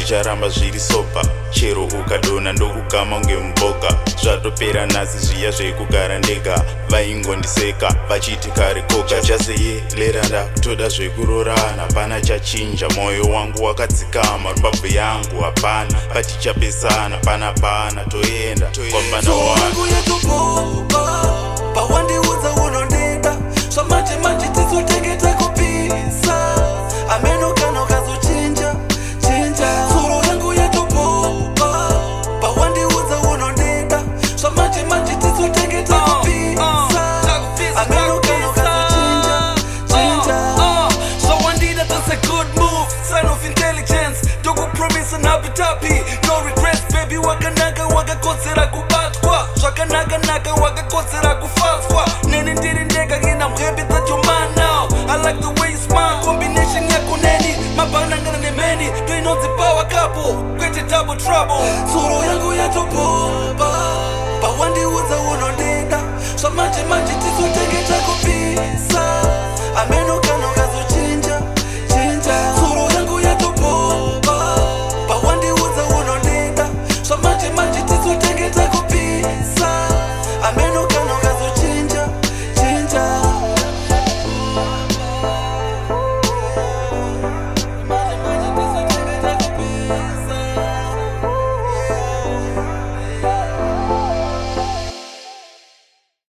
zvicharamba zviri sopa. Chero ukadona ndokugama unge muboka. Zvatopera nhasi zviya zvekugara ndega. Vaingondiseka vachiti kare koga. Chachazeyelera ndakutoda zvekurorana. Hapana chachinja, moyo wangu wakadzikama. Rubabvu yangu hapana, patichapesana. Pana toenda kwambana wangu yatopopa pawandiudza unondida zvamanje tizotengeta kupisa ameno kana ukazochinja tsuro yangu yatopopa pawandiudza unondida zvamanje tizotengeta kupisa ameno kana ukazochinja zvawandida. That's a good move, sign of intelligence. Ndokupromise an happy tappy, no regrets baby. Wakanaka wakakodzera kubatwa, zvakanaka wakakodzera kufatswa. Neni ndiri ndega and I'm happy that you're mine now. I like the way you smile, combination yako neni mabanangana nemeni toinonzi power couple kwete double trouble. Tsuro yangu yatopopa pawandiudza unondida